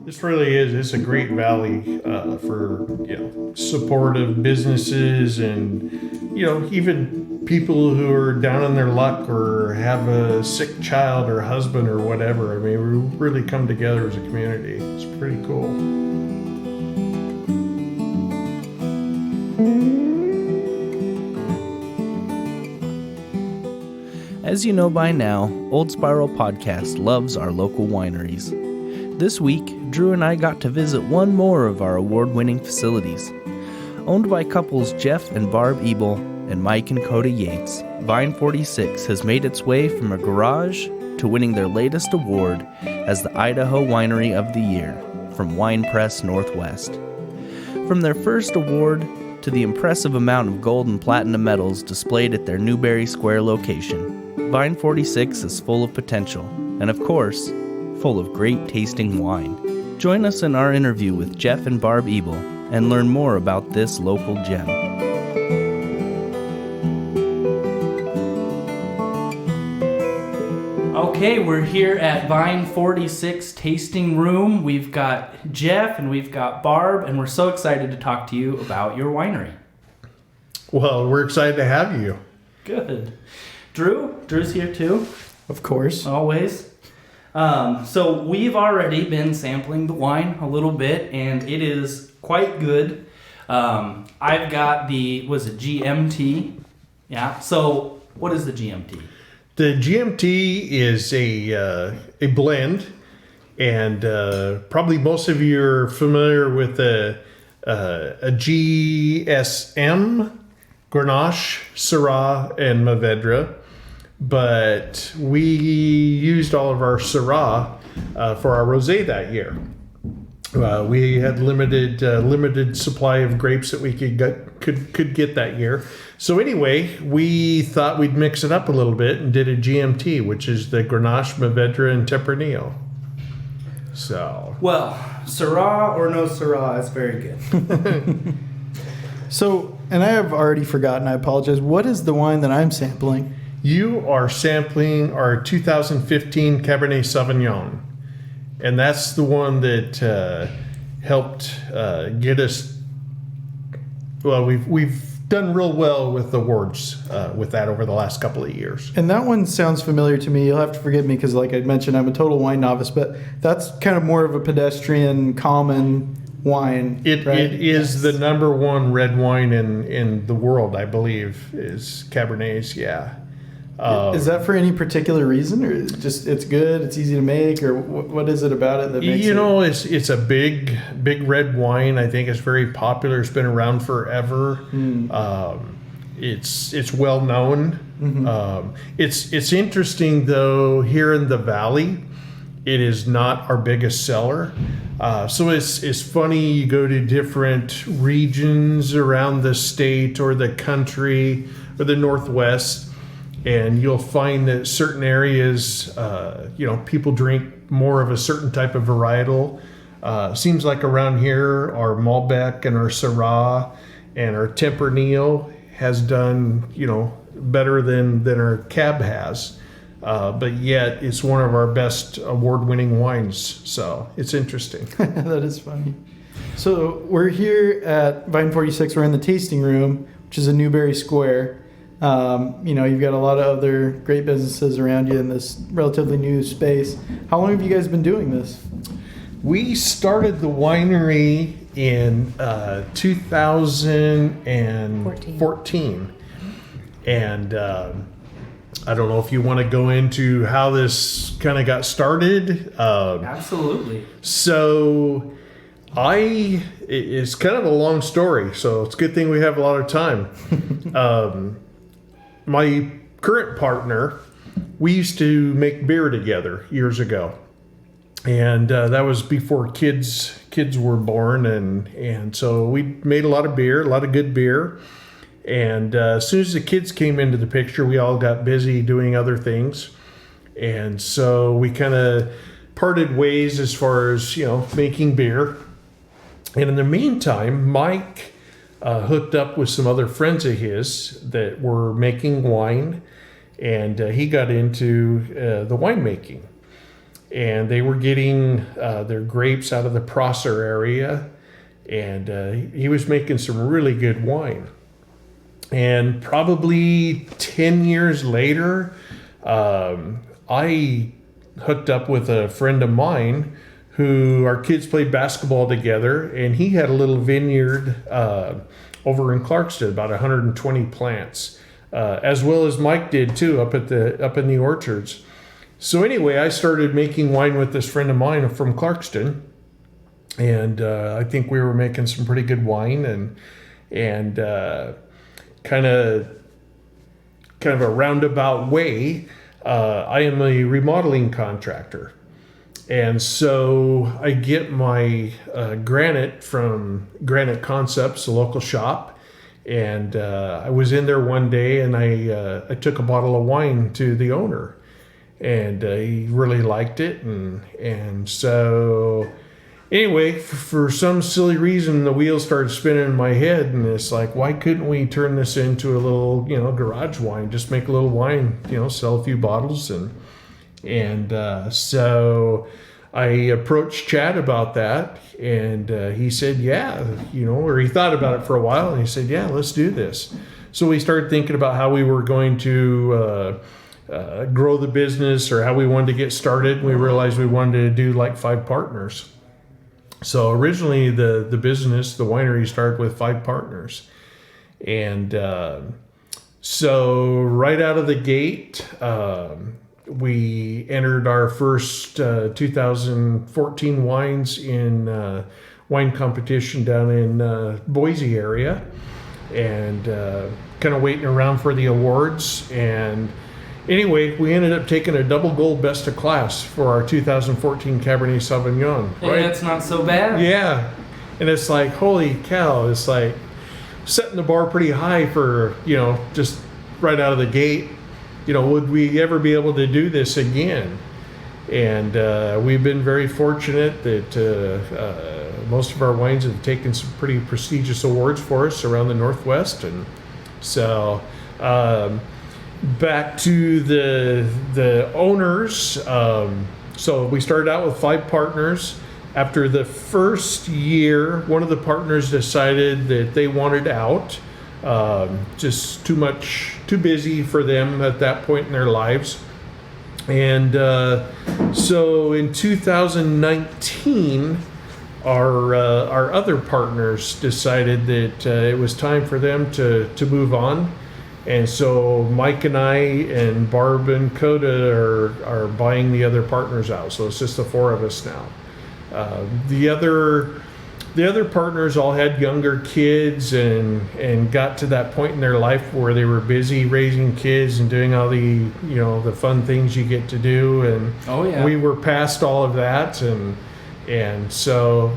This really is. It's a great valley for supportive businesses and even people who are down on their luck or have a sick child or husband or whatever. I mean, we really come together as a community. It's pretty cool. As you know by now, Old Spiral Podcast loves our local wineries. This week, Drew and I got to visit one more of our award-winning facilities. Owned by couples Jeff and Barb Ebel and Mike and Coda Yates, Vine 46 has made its way from a garage to winning their latest award as the Idaho Winery of the Year from Wine Press Northwest. From their first award to the impressive amount of gold and platinum medals displayed at their Newberry Square location, Vine 46 is full of potential, and of course, full of great tasting wine. Join us in our interview with Jeff and Barb Ebel and learn more about this local gem. Okay, we're here at Vine 46 Tasting Room. We've got Jeff and we've got Barb, and we're so excited to talk to you about your winery. Well, we're excited to have you. Good. Drew's here too. Of course. Always. So we've already been sampling the wine a little bit, and it is quite good. I've got the, GMT? Yeah. So what is the GMT? The GMT is a blend, and probably most of you are familiar with a GSM, Grenache, Syrah, and Mourvedre. But we used all of our Syrah for our rosé that year. We had limited supply of grapes that we could get that year. So anyway, we thought we'd mix it up a little bit and did a GMT, which is the Grenache, Mourvedre, and Tempranillo. So well, Syrah or no Syrah, it's very good. So, and I have already forgotten. I apologize. What is the wine that I'm sampling? You are sampling our 2015 Cabernet Sauvignon, and that's the one that helped get us. Well, we've done real well with awards with that over the last couple of years. And that one sounds familiar to me. You'll have to forgive me because, like I mentioned, I'm a total wine novice, but that's kind of more of a pedestrian, common wine. It is the number one red wine in the world, I believe, is Cabernets. Yeah. Is that for any particular reason, or just it's good, it's easy to make, or what is it about it that makes it? It's a big red wine. I think it's very popular. It's been around forever. It's well known. Mm-hmm. It's interesting though. Here in the valley, it is not our biggest seller. So it's funny. You go to different regions around the state or the country or the Northwest, and you'll find that certain areas, people drink more of a certain type of varietal. Seems like around here, our Malbec and our Syrah and our Tempranillo has done, better than our Cab has. But yet it's one of our best award-winning wines. So it's interesting. That is funny. So we're here at Vine 46. We're in the tasting room, which is in Newberry Square. You've got a lot of other great businesses around you in this relatively new space. How long have you guys been doing this? We started the winery in 2014. And I don't know if you want to go into how this kind of got started. Absolutely. So it's kind of a long story, so it's a good thing we have a lot of time. My current partner, we used to make beer together years ago, and that was before kids were born, and so we made a lot of beer, a lot of good beer. And as soon as the kids came into the picture, we all got busy doing other things, and so we kind of parted ways as far as making beer. And in the meantime, Mike hooked up with some other friends of his that were making wine, and he got into the winemaking. and they were getting their grapes out of the Prosser area, and he was making some really good wine. And probably 10 years later, I hooked up with a friend of mine who our kids played basketball together, and he had a little vineyard over in Clarkston, about 120 plants, as well as Mike did too, up in the orchards. So anyway, I started making wine with this friend of mine from Clarkston, and I think we were making some pretty good wine, and kind of a roundabout way. I am a remodeling contractor. And so I get my granite from Granite Concepts, a local shop. And I was in there one day, and I took a bottle of wine to the owner. And he really liked it. And so anyway, for some silly reason, the wheels started spinning in my head. And it's like, why couldn't we turn this into a little, garage wine? Just make a little wine, sell a few bottles. And so I approached Chad about that, and he said, yeah, or he thought about it for a while, and he said, yeah, let's do this. So we started thinking about how we were going to grow the business, or how we wanted to get started. We realized we wanted to do like 5 partners. So originally the business, the winery, started with 5 partners. And so right out of the gate, we entered our first 2014 wines in wine competition down in Boise area, and kind of waiting around for the awards. And anyway, we ended up taking a double gold best of class for our 2014 Cabernet Sauvignon. Hey, that's not so bad. Yeah. And it's like, holy cow, it's like setting the bar pretty high for, just right out of the gate. Would we ever be able to do this again? And we've been very fortunate that most of our wines have taken some pretty prestigious awards for us around the Northwest. And so back to the owners. So we started out with 5 partners. After the first year, one of the partners decided that they wanted out. Just too busy for them at that point in their lives. And so in 2019, our other partners decided that it was time for them to move on. And so Mike and I and Barb and Coda are buying the other partners out. So it's just the 4 of us now. The other partners all had younger kids and got to that point in their life where they were busy raising kids and doing all the the fun things you get to do. And we were past all of that, and so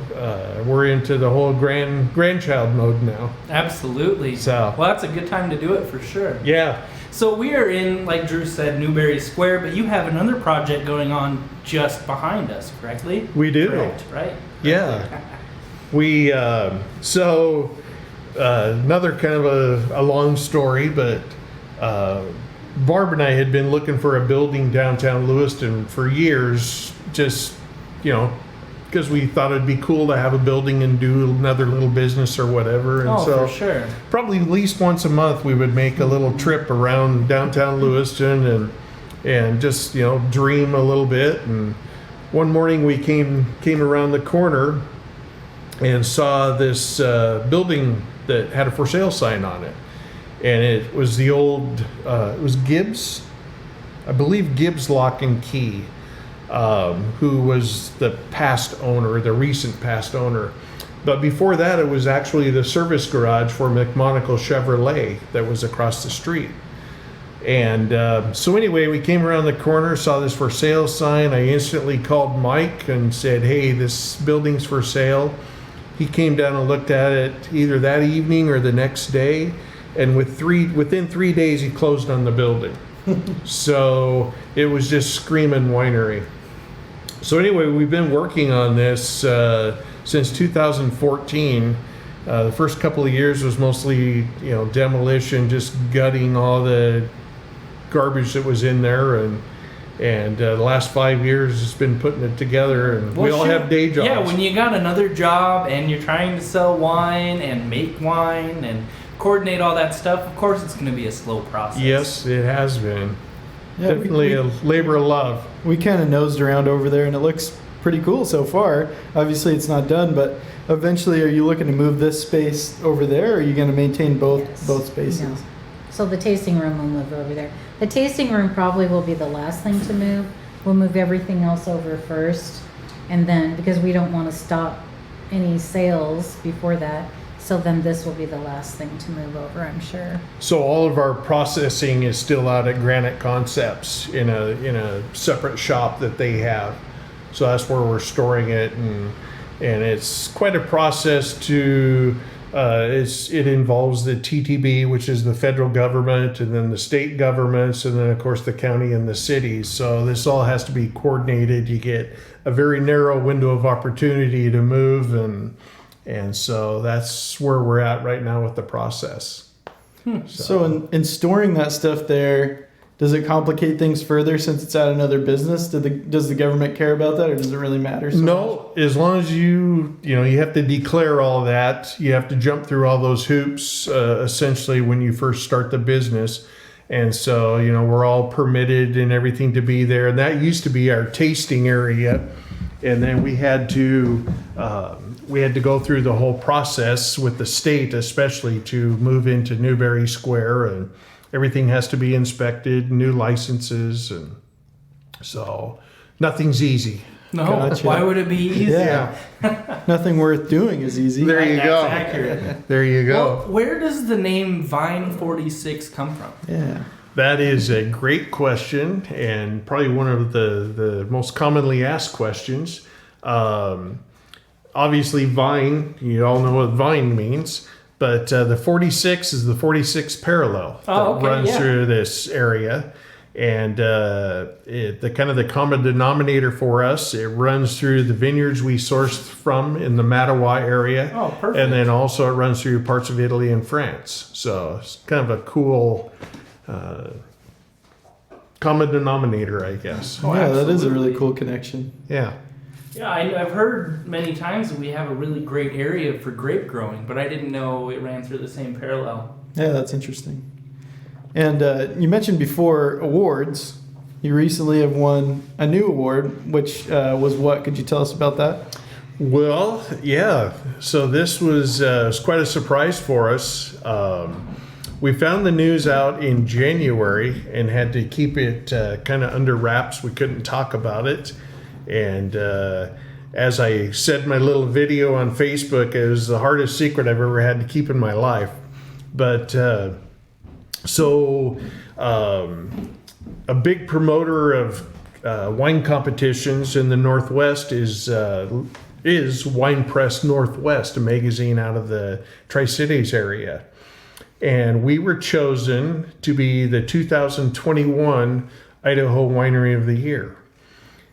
we're into the whole grandchild mode now. Absolutely. So well, that's a good time to do it for sure. Yeah. So we are in, like Drew said, Newberry Square, but you have another project going on just behind us, correctly? We do. Correct, right? Yeah. We another kind of a long story, but Barb and I had been looking for a building downtown Lewiston for years, just because we thought it'd be cool to have a building and do another little business or whatever. And so for sure. Probably at least once a month we would make a little trip around downtown Lewiston and just dream a little bit. And one morning we came around the corner and saw this building that had a for sale sign on it, and it was the old it was Gibbs, I believe Gibbs Lock and Key, who was the recent past owner. But before that, it was actually the service garage for McMonagle Chevrolet that was across the street. And so anyway, we came around the corner, saw this for sale sign. I instantly called Mike and said, hey, this building's for sale. He came down and looked at it either that evening or the next day, and within 3 days he closed on the building. So it was just screaming winery. So anyway, we've been working on this since 2014. The first couple of years was mostly demolition, just gutting all the garbage that was in there, And the last 5 years has been putting it together, and we all have day jobs. Yeah, when you got another job and you're trying to sell wine and make wine and coordinate all that stuff, of course it's going to be a slow process. Yes, it has been. Yeah, Definitely a labor of love. We kind of nosed around over there, and it looks pretty cool so far. Obviously, it's not done, but eventually, are you looking to move this space over there, or are you going to maintain both spaces? No. So the tasting room will move over there. The tasting room probably will be the last thing to move. We'll move everything else over first, and then because we don't want to stop any sales before that. So then this will be the last thing to move over, I'm sure. So all of our processing is still out at Granite Concepts in a separate shop that they have. So that's where we're storing it, and it's quite a process to. It involves the TTB, which is the federal government, and then the state governments, and then of course the county and the cities. So this all has to be coordinated. You get a very narrow window of opportunity to move, and so that's where we're at right now with the process. So in storing that stuff there, does it complicate things further since it's at another business? Does the government care about that, or does it really matter so No, as long as you have to declare all that. You have to jump through all those hoops, essentially, when you first start the business. And so, we're all permitted and everything to be there. And that used to be our tasting area. And then we had to go through the whole process with the state, especially to move into Newberry Square, and everything has to be inspected, new licenses, and so nothing's easy. No, Gotcha. why would it be easy? Yeah. Nothing worth doing is easy. There you That's go. accurate. There you go. Well, where does the name Vine 46 come from? Yeah. That is a great question, and probably one of the most commonly asked questions. Obviously, vine, you all know what vine means, but the 46 is the 46th parallel that runs through this area. And the kind of the common denominator for us, it runs through the vineyards we sourced from in the Mattawa area. Oh, perfect. And then also it runs through parts of Italy and France. So it's kind of a cool common denominator, I guess. Oh, Yeah, that is a really absolutely. cool connection. Yeah. Yeah, I've heard many times that we have a really great area for grape growing, but I didn't know it ran through the same parallel. Yeah, that's interesting. And you mentioned before awards. You recently have won a new award, which was what? Could you tell us about that? Well, yeah. So this was quite a surprise for us. We found the news out in January and had to keep it kind of under wraps. We couldn't talk about it. And as I said in my little video on Facebook, it was the hardest secret I've ever had to keep in my life. But so a big promoter of wine competitions in the Northwest is Wine Press Northwest, a magazine out of the Tri-Cities area. And we were chosen to be the 2021 Idaho Winery of the Year.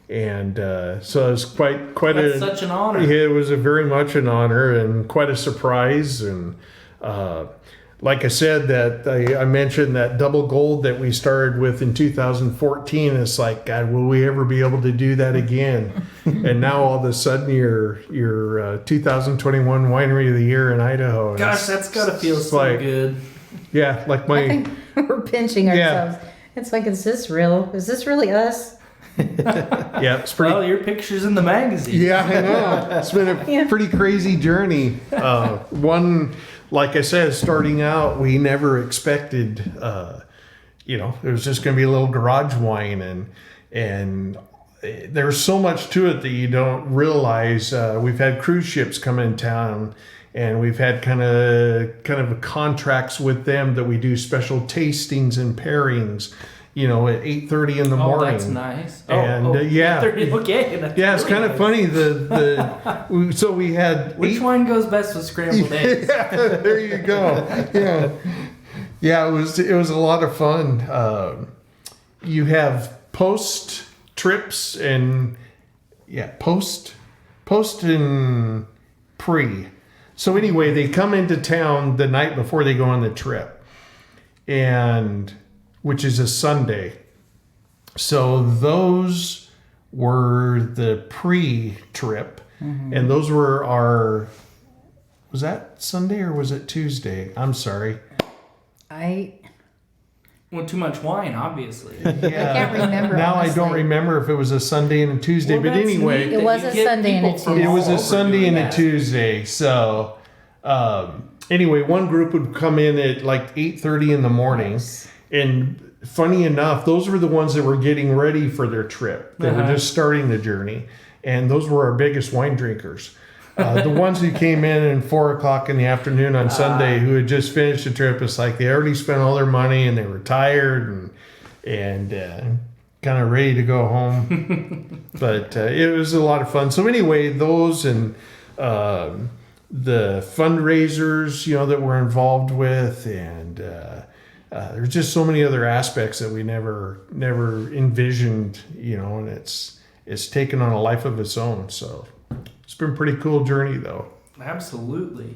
And so it was quite That's such an honor. Yeah, it was very much an honor and quite a surprise. And like I said, that I mentioned that double gold that we started with in 2014. It's like, God, will we ever be able to do that again? And now all of a sudden you're 2021 Winery of the Year in Idaho. And Gosh, that's got to feel so like, good. Yeah, like I think we're pinching Yeah. ourselves. It's like, is this real? Is this really us? yeah, it's pretty. Well, your picture's in the magazine. Yeah, I know. It's been a pretty crazy journey. One, like I said, starting out, we never expected, it was just going to be a little garage wine, and there's so much to it that you don't realize. We've had cruise ships come in town, and we've had kind of contracts with them that we do special tastings and pairings. At 8:30 in the morning. Oh, that's nice. And yeah, okay. That's yeah, it's really kind of nice. funny. So we had Which wine goes best with scrambled eggs? Yeah, there you go. Yeah. It was a lot of fun. You have post trips and post and pre. So anyway, they come into town the night before they go on the trip, and which is a Sunday. So those were the pre-trip, and those were our. Was that Sunday or was it Tuesday? I'm sorry. Well, too much wine, obviously. Yeah. I can't remember. Now I don't honestly. remember if it was a Sunday and a Tuesday, but anyway, It was a Sunday and a Tuesday. it was a Sunday and a Tuesday. So anyway, one group would come in at like 8:30 in the morning, and funny enough, those were the ones that were getting ready for their trip. They were just starting the journey, and those were our biggest wine drinkers. The ones who came in at 4:00 in the afternoon on Sunday, who had just finished the trip, it's like they already spent all their money and they were tired and kind of ready to go home. But it was a lot of fun. So anyway, those and the fundraisers, that we're involved with, and there's just so many other aspects that we never envisioned, and it's taken on a life of its own. So. It's been a pretty cool journey, though. Absolutely.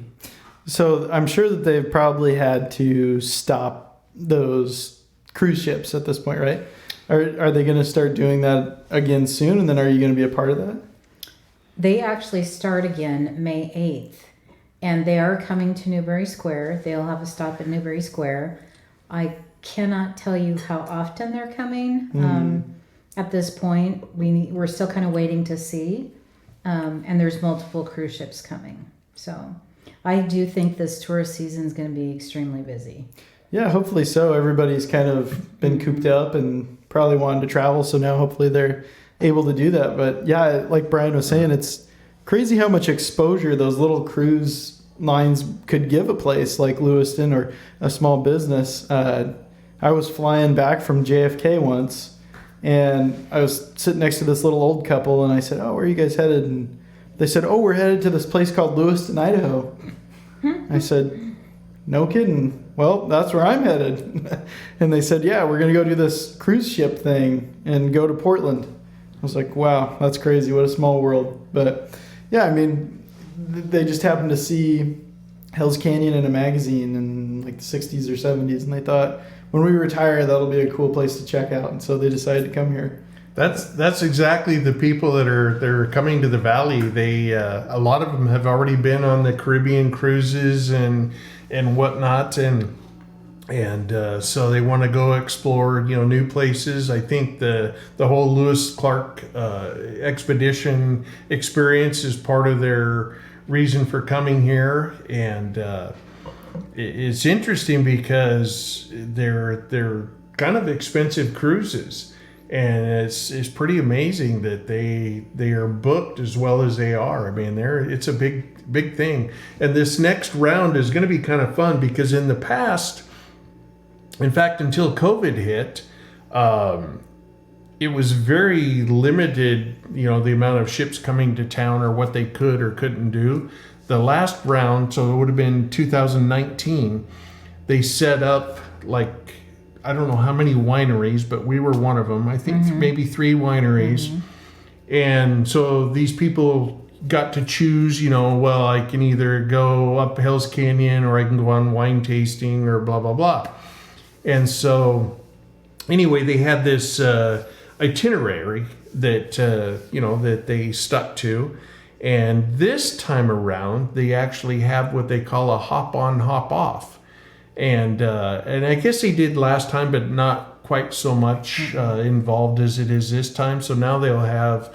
So I'm sure that they've probably had to stop those cruise ships at this point, right? Are they going to start doing that again soon? And then are you going to be a part of that? They actually start again May 8th. And they are coming to Newberry Square. They'll have a stop at Newberry Square. I cannot tell you how often they're coming. At this point, we're still kind of waiting to see. And there's multiple cruise ships coming. So I do think this tourist season is going to be extremely busy. Yeah, hopefully so. Everybody's kind of been cooped up and probably wanted to travel. So now hopefully they're able to do that. But yeah, like Brian was saying, it's crazy how much exposure those little cruise lines could give a place like Lewiston or a small business. I was flying back from JFK once. And I was sitting next to this little old couple, and I said, "Oh, where are you guys headed?" And they said, "Oh, we're headed to this place called Lewiston, Idaho." I said, "No kidding. Well, that's where I'm headed." And they said, "Yeah, we're going to go do this cruise ship thing and go to Portland." I was like, "Wow, that's crazy. What a small world." But yeah, I mean, they just happened to see Hell's Canyon in a magazine in like the 60s or 70s, and they thought, when we retire, that'll be a cool place to check out, and so they decided to come here. That's exactly the people that are coming to the valley. They a lot of them have already been on the Caribbean cruises and whatnot, and so they want to go explore new places. I think the whole Lewis Clark expedition experience is part of their reason for coming here, and it's interesting because they're kind of expensive cruises, and it's pretty amazing that they are booked as well as they are. I mean, it's a big thing, and this next round is going to be kind of fun because in the past, in fact, until COVID hit, it was very limited, the amount of ships coming to town or what they could or couldn't do. The last round, so it would have been 2019, they set up like, I don't know how many wineries, but we were one of them. I think maybe 3 wineries. And so these people got to choose, well, I can either go up Hell's Canyon or I can go on wine tasting or blah, blah, blah. And so anyway, they had this itinerary that, that they stuck to. And this time around, they actually have what they call a hop on, hop off. And I guess they did last time, but not quite so much involved as it is this time. So now they'll have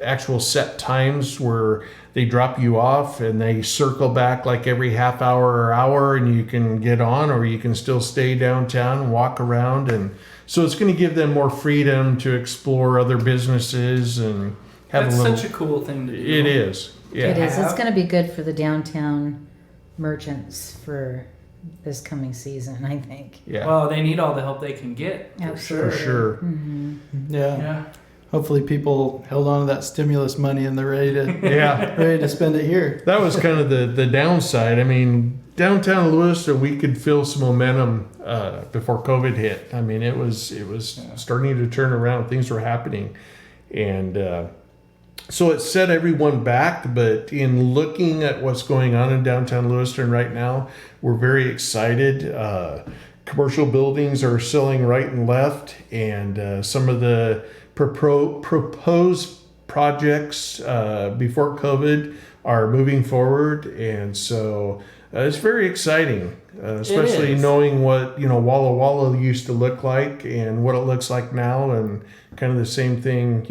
actual set times where they drop you off and they circle back like every half hour or hour, and you can get on, or you can still stay downtown and walk around. And so it's going to give them more freedom to explore other businesses and have That's a little. such a cool thing to do. It is. Yeah. It is. It's going to be good for the downtown merchants for this coming season, I think. Yeah. Well, they need all the help they can get. Absolutely. For sure. Yeah. Hopefully people held on to that stimulus money and they're ready Yeah. to spend it here. That was kind of the downside. I mean, downtown Lewiston, we could feel some momentum before COVID hit. I mean, it was starting to turn around. Things were happening, and so it set everyone back. But in looking at what's going on in downtown Lewiston right now, we're very excited. commercial buildings are selling right and left, and some of the proposed projects before COVID are moving forward, and so it's very exciting, especially knowing what Walla Walla used to look like and what it looks like now, and kind of the same thing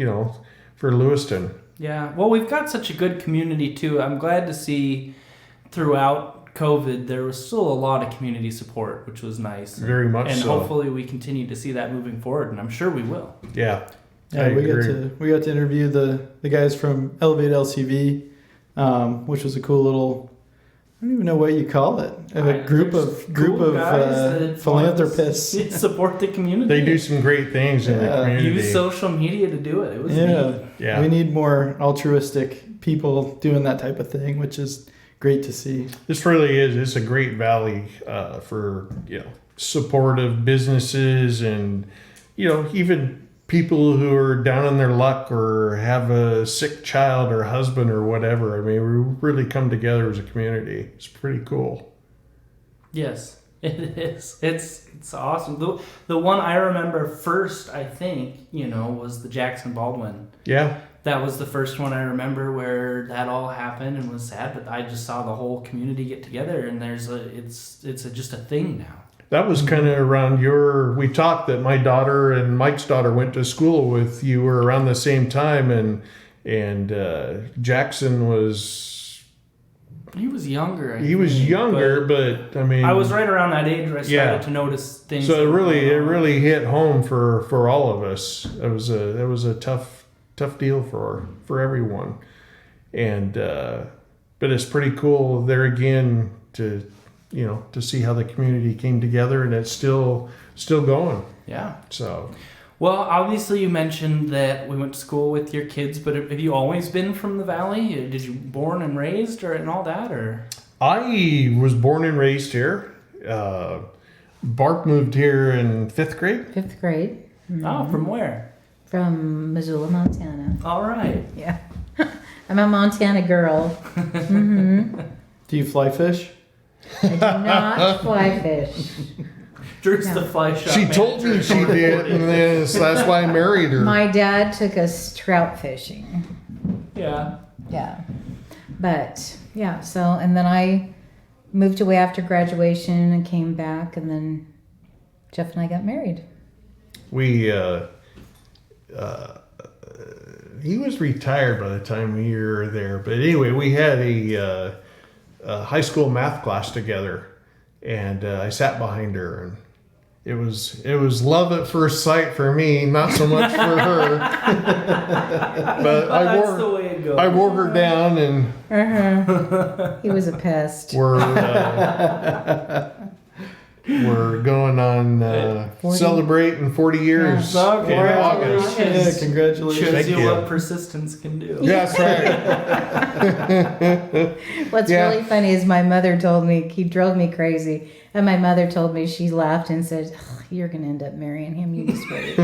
for Lewiston. Yeah, well, we've got such a good community too. I'm glad to see throughout COVID there was still a lot of community support, which was nice. Very much and so. hopefully we continue to see that moving forward, and I'm sure we will. Yeah. Yeah, we got to interview the guys from Elevate LCV, which was a cool little, I don't even know what you call it, a group of philanthropists. Support the community. They do some great things in the community. Use social media to do it. It was neat. Yeah. We need more altruistic people doing that type of thing, which is great to see. This really is. It's a great valley for supportive businesses, and even people who are down on their luck or have a sick child or husband or whatever. I mean, we really come together as a community. It's pretty cool. Yes, it is. It's awesome. The one I remember first, I think, was the Jackson Baldwin. Yeah. That was the first one I remember where that all happened and was sad, but I just saw the whole community get together, and it's just a thing now. That was kind of around we talked that my daughter and Mike's daughter went to school with you, were around the same time, and Jackson was... He was younger. He was younger, but I mean... I was right around that age where I started to notice things. So it really hit home for all of us. It was a tough deal for everyone. And but it's pretty cool there again to see how the community came together, and it's still going. Yeah. So, well, obviously you mentioned that we went to school with your kids, but have you always been from the valley? Did you born and raised and all that, or? I was born and raised here. Barb moved here in 5th grade. 5th grade. Mm-hmm. Oh, from where? From Missoula, Montana. All right. Yeah. I'm a Montana girl. Mm-hmm. Do you fly fish? I do not fly fish. Drew's the fly shop. She told me she did, and that's why I married her. My dad took us trout fishing. Yeah. Yeah. But, yeah, and then I moved away after graduation and came back, and then Jeff and I got married. We, he was retired by the time we were there, but anyway, we had a high school math class together, and I sat behind her, and it was love at first sight for me, not so much for her. But I wore her down, and he was a pest. We're going on celebrating 40 years in August. Yeah, congratulations. Shows you what persistence can do. Yeah, that's right. What's really funny is my mother told me, he drove me crazy, and my mother told me, she laughed and said, you're going to end up marrying him, you just wait.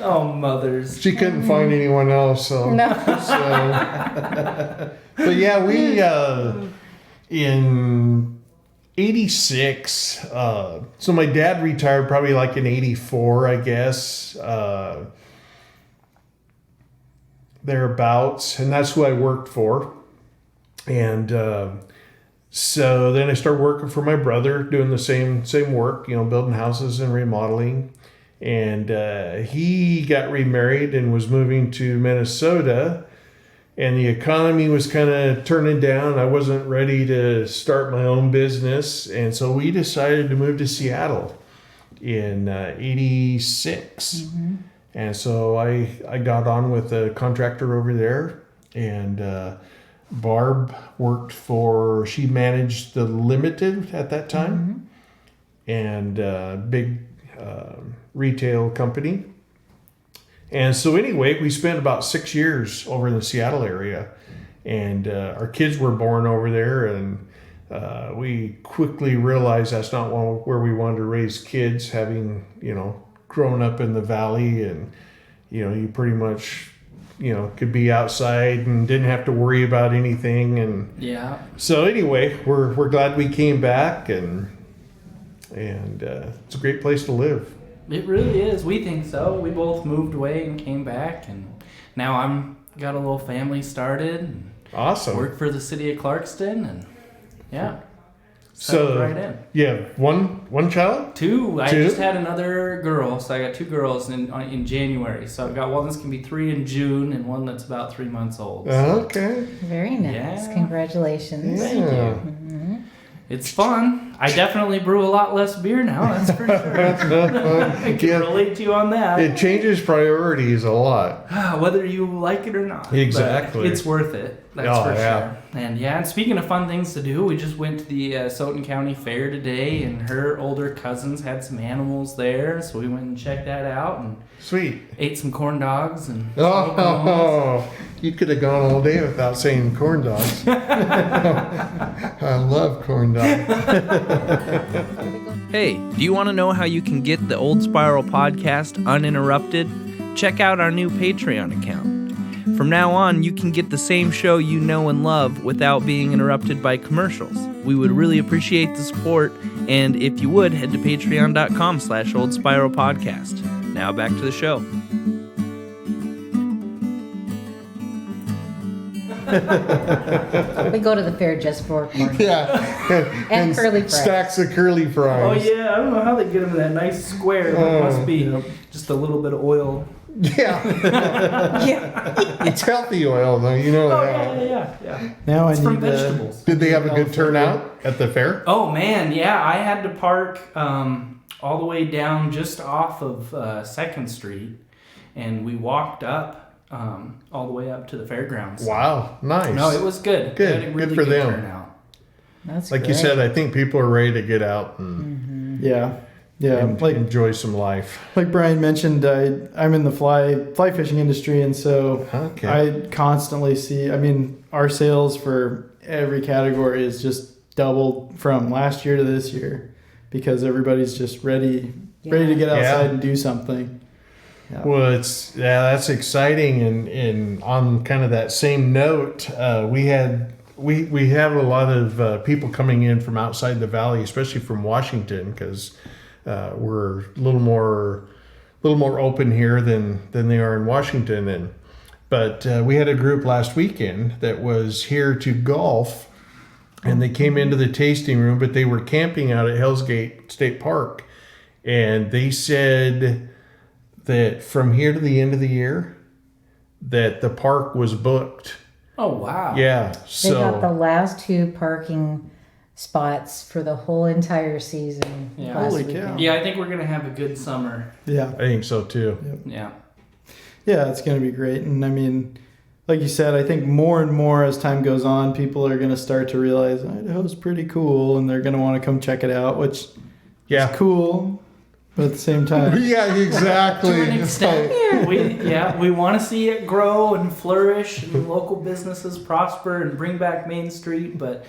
Oh, mothers. She couldn't find anyone else. So. No. But yeah, we, in 86, so my dad retired probably like in 84, I guess, thereabouts, and that's who I worked for. And so then I started working for my brother, doing the same work, building houses and remodeling. And he got remarried and was moving to Minnesota, and the economy was kind of turning down. I wasn't ready to start my own business, and so we decided to move to Seattle in 86. Mm-hmm. And so I got on with a contractor over there, and Barb she managed the Limited at that time, mm-hmm. and big retail company. And so anyway, we spent about 6 years over in the Seattle area, and our kids were born over there, and we quickly realized that's not where we wanted to raise kids, having, grown up in the valley, and, you pretty much, could be outside and didn't have to worry about anything. And yeah. So anyway, we're glad we came back, and and it's a great place to live. It really is. We think so. We both moved away and came back, and now got a little family started. And Awesome. work for the city of Clarkston, and yeah. So Settled right in. yeah, one child. Two. I Two? just had another girl, so I got 2 girls in January. So I've got one that's gonna be 3 in June, and one that's about 3 months old. So. Okay. Very nice. Yeah. Congratulations. Thank you. Mm-hmm. It's fun. I definitely brew a lot less beer now, that's for sure. I can Yeah. relate to you on that. It changes priorities a lot. Whether you like it or not. Exactly. But it's worth it. That's Oh, for yeah. sure. And speaking of fun things to do, we just went to the Soton County Fair today, and her older cousins had some animals there, so we went and checked that out and Sweet. ate some corn dogs and smoked them. Oh, you could have gone all day without saying corn dogs. I love corn dogs. Hey, do you want to know how you can get the Old Spiral podcast uninterrupted? Check out our new Patreon account. From now on, you can get the same show you know and love without being interrupted by commercials. We would really appreciate the support, and if you would, head to patreon.com/oldspiralpodcast. Now back to the show. We go to the fair just for corn. Yeah. And curly fries. Stacks of curly Oh fries. yeah, I don't know how they get them in that nice square, but it must be just a little bit of oil. Yeah. Yeah. It's healthy oil, though. You know that. Yeah. Now It's I from need vegetables. Did they have a good turnout at the fair? Oh man, yeah, I had to park all the way down just off of 2nd Street, and we walked up all the way up to the fairgrounds. Wow. Nice. No, it was good. Good. We had a really Good for them. turnout. That's Like great. you said, I think people are ready to get out and, Yeah. and Like enjoy some life. like Brian mentioned, I'm in the fly fishing industry, and so Okay. I constantly see. I mean, our sales for every category is just doubled from last year to this year because everybody's just ready to get outside Yeah. and do something. Yeah. Well, that's exciting, and on kind of that same note, we have a lot of people coming in from outside the valley, especially from Washington, because we're a little more open here than they are in Washington, but we had a group last weekend that was here to golf, and they came into the tasting room, but they were camping out at Hell's Gate State Park, and they said that from here to the end of the year, that the park was booked. Oh wow. Yeah, They got the so last 2 parking spots for the whole entire season. Yeah. last Holy weekend. cow. Yeah, I think we're gonna have a good summer. Yeah. I think so too. Yeah. Yeah, it's going to be great. And I mean, like you said, I think more and more as time goes on, people are going to start to realize Idaho's pretty cool, and they're going to want to come check it out, which Yeah, is cool, but at the same time, yeah, exactly. To an extent, we want to see it grow and flourish, and local businesses prosper and bring back Main Street. But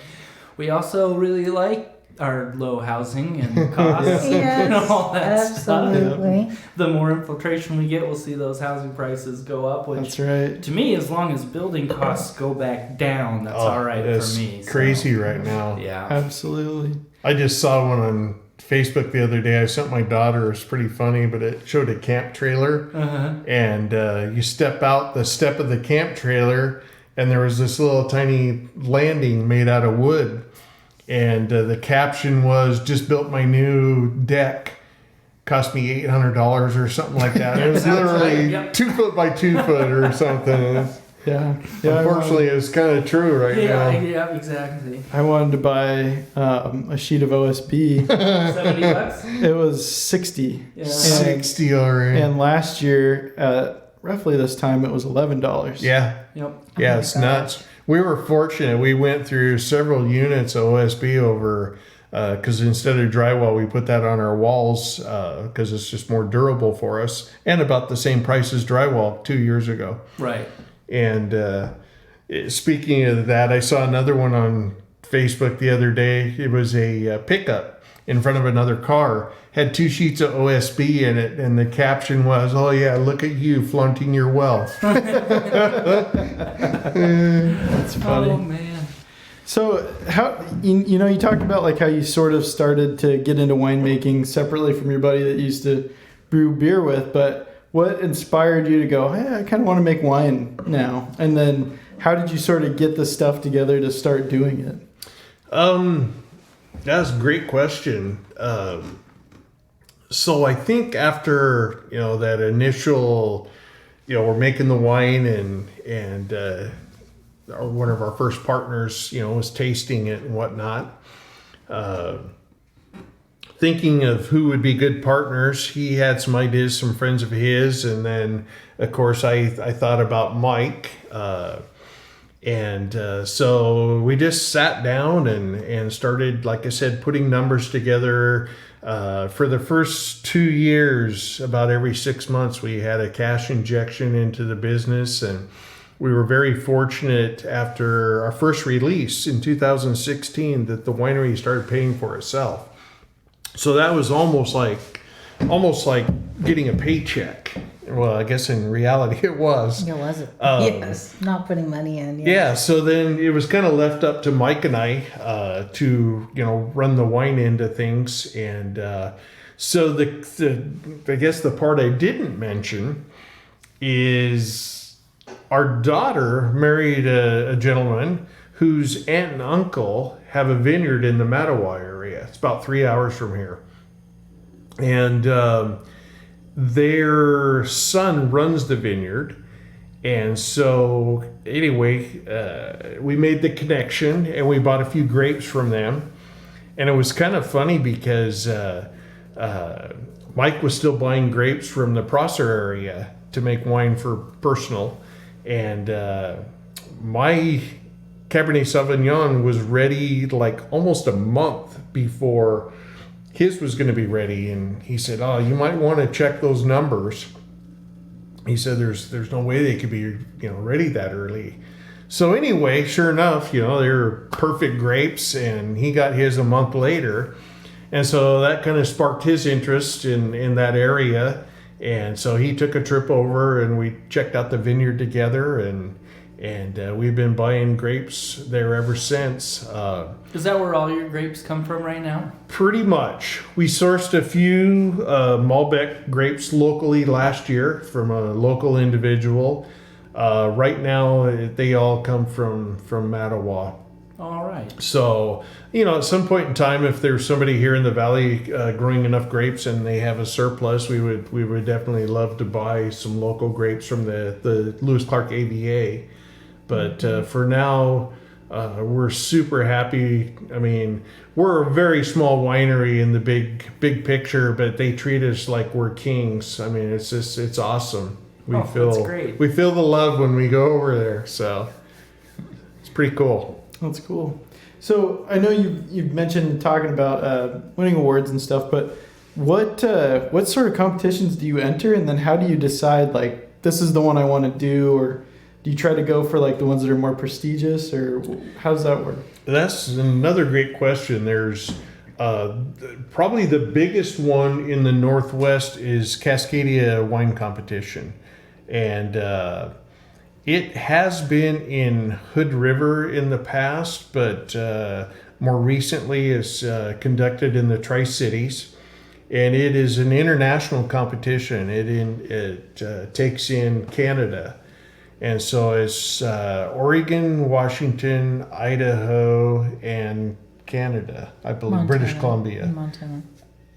we also really like our low housing and costs and all that stuff. Absolutely. The more infiltration we get, we'll see those housing prices go up. Which, that's right. to me, as long as building costs go back down, that's all right It's for me. so, crazy right now. Yeah. Absolutely. I just saw one on Facebook the other day. I sent my daughter. It's pretty funny, but it showed a camp trailer, and you step out the step of the camp trailer, and there was this little tiny landing made out of wood, and the caption was, "Just built my new deck. Cost me $800 or something like that." It was Sounds literally right, yep. 2 foot by 2 foot or something. Yeah. Unfortunately, it's kind of true right now. Yeah, exactly. I wanted to buy a sheet of OSB. $70. It was 60. Yeah. 60 already. And last year, at roughly this time, it was $11. Yeah. Yep. Yeah, my it's gosh. nuts. We were fortunate. We went through several units of OSB over because instead of drywall, we put that on our walls because it's just more durable for us and about the same price as drywall 2 years ago. Right. And speaking of that, I saw another one on Facebook the other day. It was a pickup in front of another car, had 2 sheets of OSB in it, and the caption was, "Oh yeah, look at you flaunting your wealth." That's funny. Oh man. So how you talked about like how you sort of started to get into winemaking separately from your buddy that you used to brew beer with, but what inspired you to go, hey, I kind of want to make wine now? And then how did you sort of get the stuff together to start doing it? That's a great question. So I think after, that initial, we're making the wine and one of our first partners, was tasting it and whatnot. Thinking of who would be good partners, he had some ideas, some friends of his, and then of course I thought about Mike, so we just sat down and started, like I said, putting numbers together. For the first 2 years, about every 6 months, we had a cash injection into the business, and we were very fortunate after our first release in 2016 that the winery started paying for itself. So that was almost like getting a paycheck. Well, I guess in reality it was. It wasn't. Yes, not putting money in. Yes. Yeah, so then it was kind of left up to Mike and I to run the wine end of things, and so I guess the part I didn't mention is our daughter married a gentleman whose aunt and uncle have a vineyard in the Mattawa area. It's about 3 hours from here. And their son runs the vineyard. And so anyway, we made the connection and we bought a few grapes from them. And it was kind of funny because Mike was still buying grapes from the Prosser area to make wine for personal. And my Cabernet Sauvignon was ready like almost a month before his was going to be ready. And he said, oh, you might want to check those numbers. He said, there's no way they could be, ready that early. So anyway, sure enough, they were perfect grapes, and he got his a month later. And so that kind of sparked his interest in that area. And so he took a trip over and we checked out the vineyard together, and we've been buying grapes there ever since. Is that where all your grapes come from right now? Pretty much. We sourced a few Malbec grapes locally last year from a local individual. Right now, they all come from Mattawa. All right. So, at some point in time, if there's somebody here in the valley growing enough grapes and they have a surplus, we would definitely love to buy some local grapes from the Lewis Clark AVA. But for now, we're super happy. I mean, we're a very small winery in the big picture, but they treat us like we're kings. I mean, it's awesome. That's great. We feel the love when we go over there. So it's pretty cool. That's cool. So I know you've mentioned talking about winning awards and stuff, but what sort of competitions do you enter, and then how do you decide like this is the one I want to do, or do you try to go for like the ones that are more prestigious, or how does that work? That's another great question. There's probably the biggest one in the Northwest is Cascadia wine competition, and it has been in Hood River in the past, but more recently is conducted in the Tri-Cities, and it is an international competition. It takes in Canada, and so it's Oregon, Washington, Idaho, and Canada, I believe, Montana, British Columbia. Montana,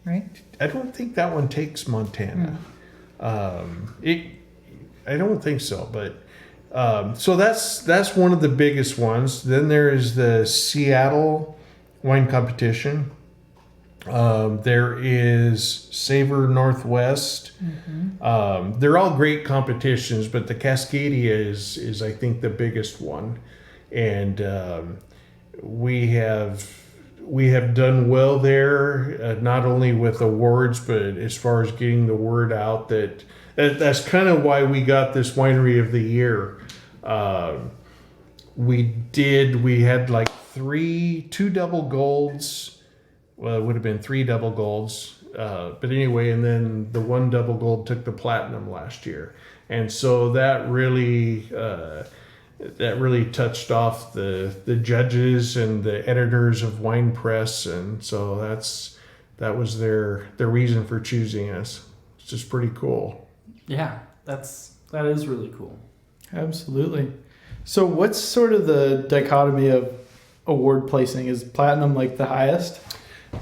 right? I don't think that one takes Montana. I don't think so, but so that's one of the biggest ones. Then there is the Seattle wine competition. There is Savor Northwest. Mm-hmm. They're all great competitions, but the Cascadia is I think the biggest one, and we have done well there, not only with awards, but as far as getting the word out. That's kind of why we got this Winery of the Year. We had like two double golds. Well, it would have been 3 double golds. But anyway, and then the 1 double gold took the platinum last year. And so that really, that really touched off the judges and the editors of Wine Press, and so that was their reason for choosing us. It's just pretty cool. Yeah, that is really cool. Absolutely. So what's sort of the dichotomy of award placing? Is platinum like the highest?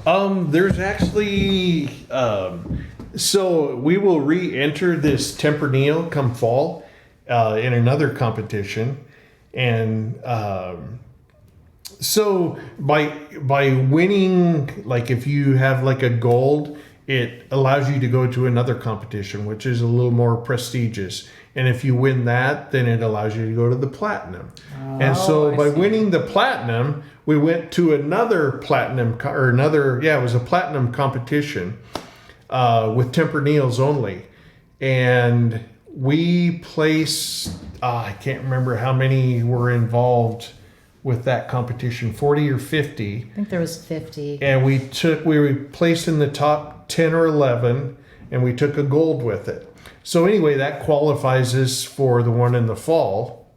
There's actually so we will re-enter this Tempranillo come fall in another competition, and so by winning, like if you have like a gold, it allows you to go to another competition, which is a little more prestigious. And if you win that, then it allows you to go to the platinum. And so by winning the platinum, we went to another platinum, it was a platinum competition with Tempranillos only. And we placed, I can't remember how many were involved with that competition, 40 or 50. I think there was 50. And we were placed in the top 10 or 11, and we took a gold with it. So anyway, that qualifies us for the one in the fall.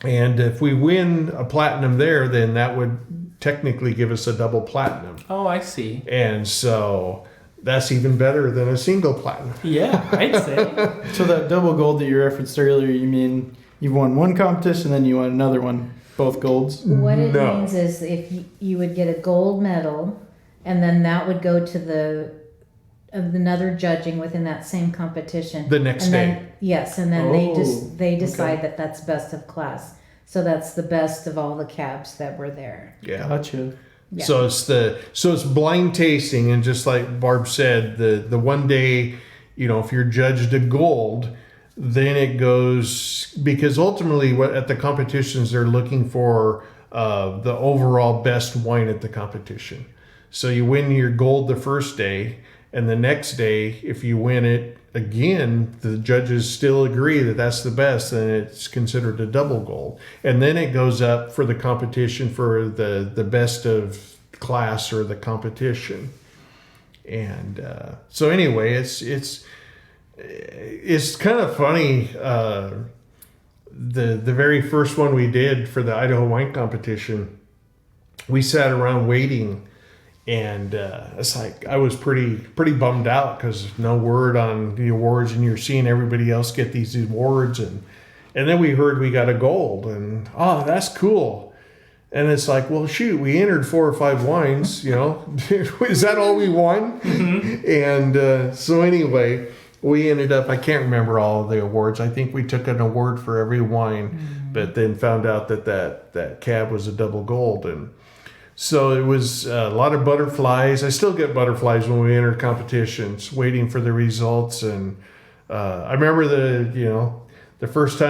And if we win a platinum there, then that would technically give us a double platinum. Oh, I see. And so that's even better than a single platinum. Yeah, I'd say. So that double gold that you referenced earlier, you mean you've won one competition, then you won another one, both golds? What it No. means is if you would get a gold medal, and then that would go to another judging within that same competition. The next and day. Then, yes, and then Oh, they decide that that's best of class. So that's the best of all the cabs that were there. Yeah. Gotcha. Yeah. So it's blind tasting, and just like Barb said, the one day, if you're judged a gold, then it goes, because ultimately what at the competitions they're looking for the overall best wine at the competition. So you win your gold the first day, and the next day, if you win it again, the judges still agree that that's the best, and it's considered a double gold. And then it goes up for the competition for the best of class or the competition. And so anyway, it's kind of funny. The very first one we did for the Idaho wine competition, we sat around waiting. And it's like I was pretty bummed out because no word on the awards, and you're seeing everybody else get these awards, and then we heard we got a gold, and that's cool. And it's like, well, shoot, we entered 4 or 5 wines, is that all we won? Mm-hmm. And so anyway, we ended up, I can't remember all of the awards. I think we took an award for every wine, but then found out that cab was a double gold. And so it was a lot of butterflies. I still get butterflies when we enter competitions, waiting for the results. And I remember the first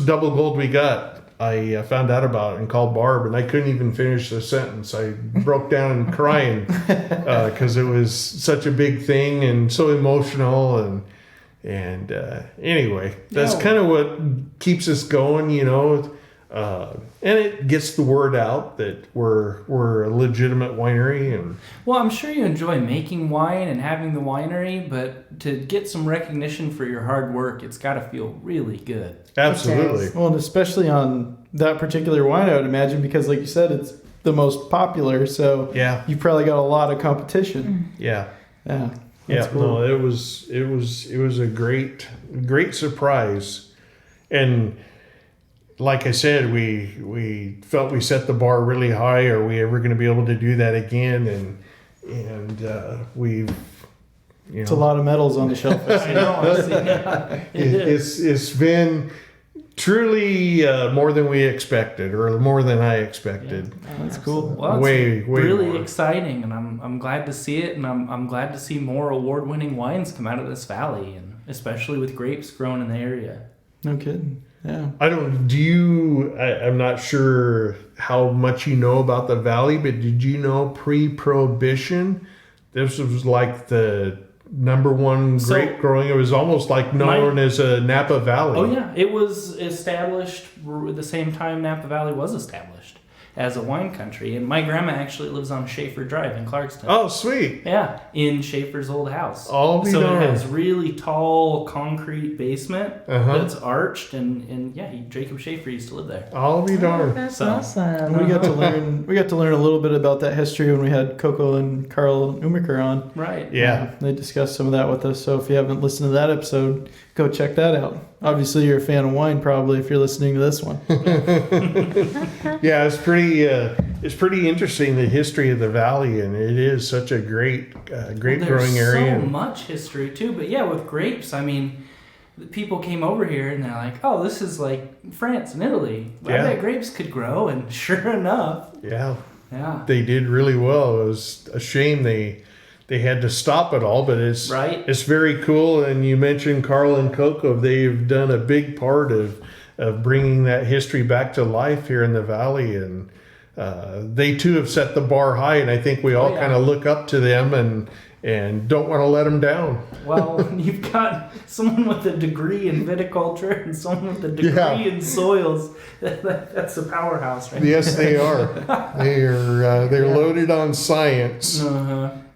double gold we got, I found out about it and called Barb, and I couldn't even finish the sentence. I broke down crying because it was such a big thing and so emotional. And anyway, that's kind of what keeps us going, and it gets the word out that we're a legitimate winery. And well, I'm sure you enjoy making wine and having the winery, but to get some recognition for your hard work, it's got to feel really good. absolutely. Well, and especially on that particular wine, I would imagine, because like you said, it's the most popular. So Yeah. you've probably got a lot of competition. Yeah. Yeah. Yeah, That's cool. no, it was a great surprise. And like I said, we felt we set the bar really high. Are we ever going to be able to do that again? And we've, It's a lot of medals on the shelf. I know, I've seen that. it's been truly more than we expected, or more than I expected. That's cool. Well, it's Way really more. exciting, and I'm glad to see it, and I'm glad to see more award-winning wines come out of this valley, and especially with grapes grown in the area. No kidding. Yeah. I'm not sure how much you know about the valley, but did you know pre-Prohibition, this was like the number one grape growing? It was almost like known as a Napa Valley. Oh yeah, it was established at the same time Napa Valley was established. as a wine country. And my grandma actually lives on Schaefer Drive in Clarkston. Oh, sweet. Yeah, in Schaefer's old house. I'll be so darned. it has really tall concrete basement that's arched, and Jacob Schaefer used to live there. I'll be darned. That's So- awesome. We got to learn. We got to learn a little bit about that history when we had Coco and Carl Umiker on. Right. Yeah. They discussed some of that with us. So if you haven't listened to that episode, go check that out. Obviously, you're a fan of wine, probably, if you're listening to this one. Yeah, it's pretty interesting, the history of the valley, and it is such a great growing area. There's so much history too, but yeah, with grapes, I mean, the people came over here and they're like, "Oh, this is like France and Italy. I Yeah. bet grapes could grow," and sure enough, Yeah, yeah, they did really well. It was a shame they had to stop it all, but it's Right. It's very cool. And you mentioned Carl and Coco; they've done a big part of bringing that history back to life here in the valley, and they too have set the bar high. And I think we all yeah. kind of look up to them and don't want to let them down. Well, you've got someone with a degree in viticulture and someone with a degree Yeah. in soils. That's a powerhouse, right? Yes, they are. They're loaded on science.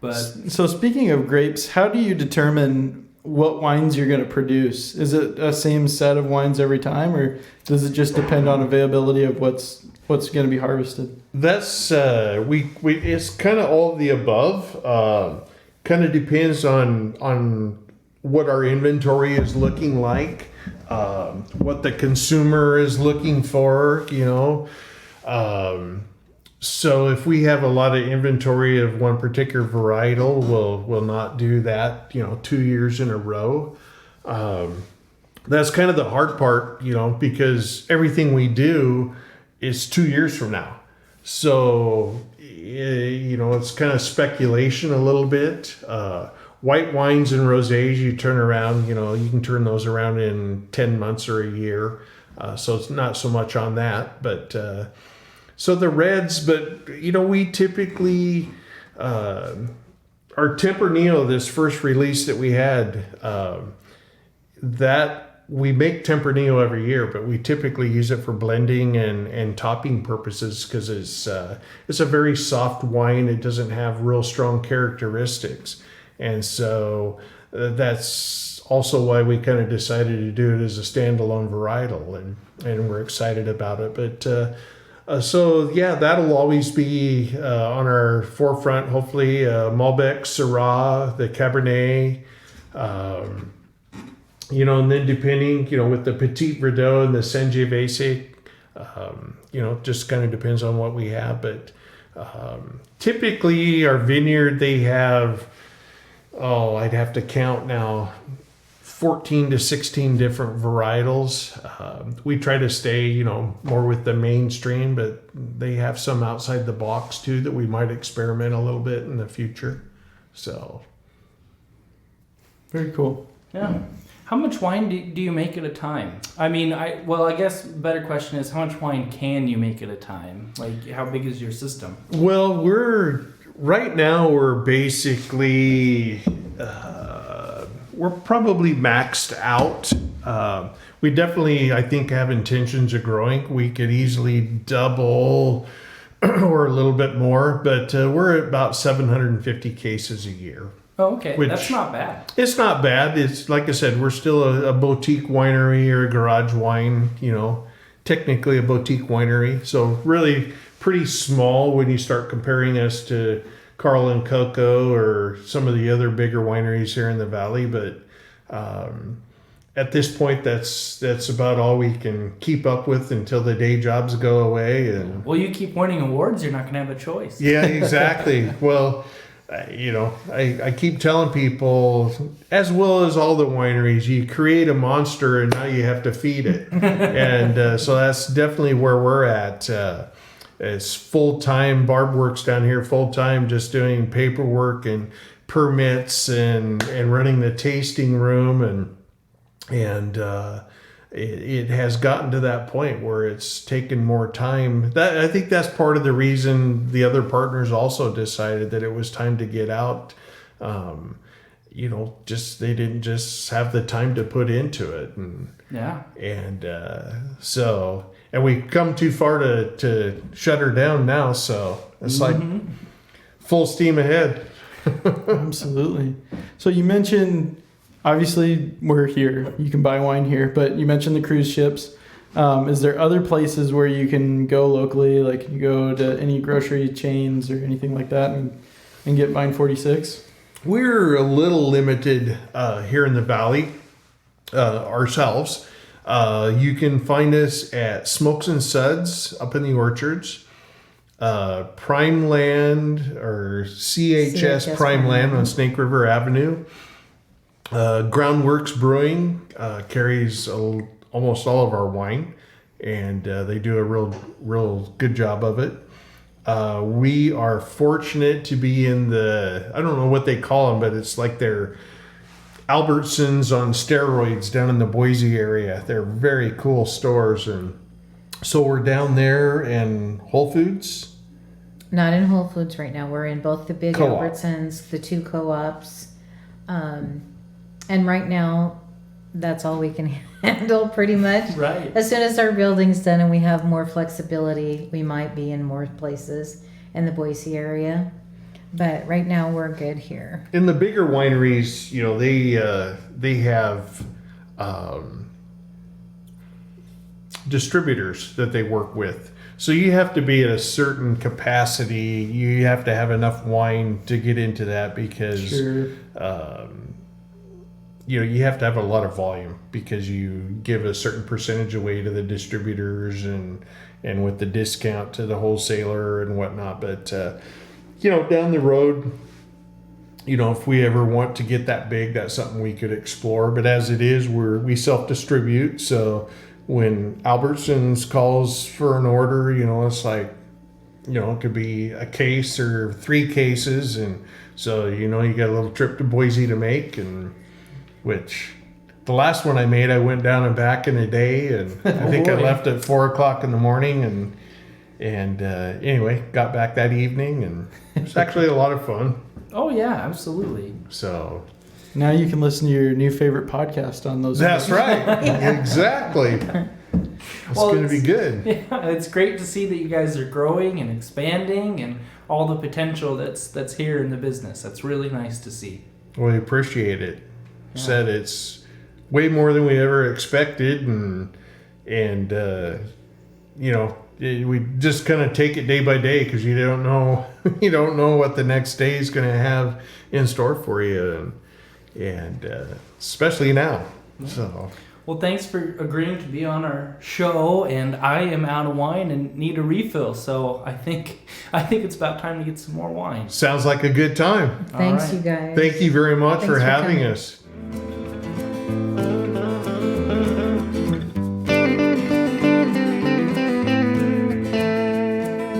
But So speaking of grapes, how do you determine what wines you're going to produce? Is it a same set of wines every time, or does it just depend on availability of what's going to be harvested? That's it's kind of all of the above. Kind of depends on what our inventory is looking like, what the consumer is looking for, you know. So if we have a lot of inventory of one particular varietal, we'll not do that, 2 years in a row. That's kind of the hard part, because everything we do is 2 years from now. So, it's kind of speculation a little bit. White wines and rosés, you turn around, you can turn those around in 10 months or a year. So it's not so much on that, but, so the reds, but, we typically, our Tempranillo, this first release that we had, that we make Tempranillo every year, but we typically use it for blending and topping purposes because it's a very soft wine. It doesn't have real strong characteristics. And so that's also why we kind of decided to do it as a standalone varietal, and we're excited about it. But so yeah, that'll always be on our forefront. Hopefully, Malbec, Syrah, the Cabernet, and then depending, with the Petit Verdot and the Sangiovese, just kind of depends on what we have. But typically, our vineyard, they have, I'd have to count now, 14 to 16 different varietals. We try to stay, more with the mainstream, but they have some outside the box too that we might experiment a little bit in the future. So, Very cool. yeah. How much wine do you make at a time? I mean, I guess better question is how much wine can you make at a time? Like, how big is your system? well, right now we're basically, we're probably maxed out. We definitely, I think, have intentions of growing. We could easily double or a little bit more, but we're at about 750 cases a year. Oh, okay. Which- That's not bad. It's not bad. It's like I said, we're still a boutique winery or a garage wine, technically a boutique winery. So really pretty small when you start comparing us to Carl and Coco or some of the other bigger wineries here in the valley. But at this point, that's about all we can keep up with until the day jobs go away. And Well, you keep winning awards, you're not going to have a choice. yeah, exactly. Well, I keep telling people, as well as all the wineries, you create a monster and now you have to feed it. And so that's definitely where we're at. It's full time. Barb works down here full time, just doing paperwork and permits and running the tasting room. And it has gotten to that point where it's taken more time. I think that's part of the reason the other partners also decided that it was time to get out. They didn't just have the time to put into it, and Yeah. so and we come too far to shut her down now. So it's like full steam ahead. Absolutely. So you mentioned, obviously we're here. You can buy wine here, but you mentioned the cruise ships. Is there other places where you can go locally, like you go to any grocery chains or anything like that and get Vine 46? We're a little limited here in the valley ourselves. You can find us at Smokes and Suds up in the orchards, Prime Land or CHS Prime Land on Snake River Avenue. Groundworks Brewing carries almost all of our wine, and they do a real good job of it. We are fortunate to be in the, I don't know what they call them, but it's like they're Albertsons on steroids down in the Boise area. They're very cool stores, and so we're down there in Whole Foods. Not in Whole Foods right now. We're in both the big Co-op. Albertsons, the 2 co-ops. And right now, that's all we can handle pretty much. Right. As soon as our building's done and we have more flexibility, we might be in more places in the Boise area. But right now, we're good here. In the bigger wineries, you know, they have distributors that they work with. So you have to be at a certain capacity. You have to have enough wine to get into that because, Sure. you know, you have to have a lot of volume because you give a certain percentage away to the distributors and with the discount to the wholesaler and whatnot. But, you know, down the road, you know, if we ever want to get that big, that's something we could explore. But as it is, we self-distribute. So when Albertsons calls for an order, you know, it's like, you know, it could be a case or 3 cases. And so, you know, you got a little trip to Boise to make, and which the last one I made, I went down and back in a day, and I think I left at 4:00 in the morning, and anyway, got back that evening, and it was actually a lot of fun. Oh yeah, absolutely. So Now you can listen to your new favorite podcast on those. that's right, exactly. It's Well, going to be good. Yeah, it's great to see that you guys are growing and expanding and all the potential that's here in the business. That's really nice to see. We appreciate it. Yeah. Said it's way more than we ever expected, and you know, we just kind of take it day by day because you don't know what the next day is going to have in store for you, and especially now. So Well, thanks for agreeing to be on our show, and I am out of wine and need a refill, so I think it's about time to get some more wine. sounds like a good time. Thanks, right. you guys. Thank you very much Thanks for for having coming. us.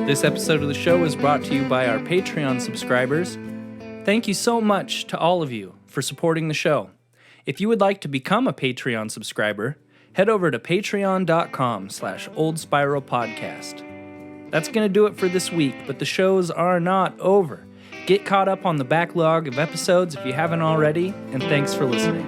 This episode of the show is brought to you by our Patreon subscribers. Thank you so much to all of you for supporting the show. If you would like to become a Patreon subscriber, head over to patreon.com/oldspiralpodcast. That's going to do it for this week, but the shows are not over. Get caught up on the backlog of episodes if you haven't already, and thanks for listening.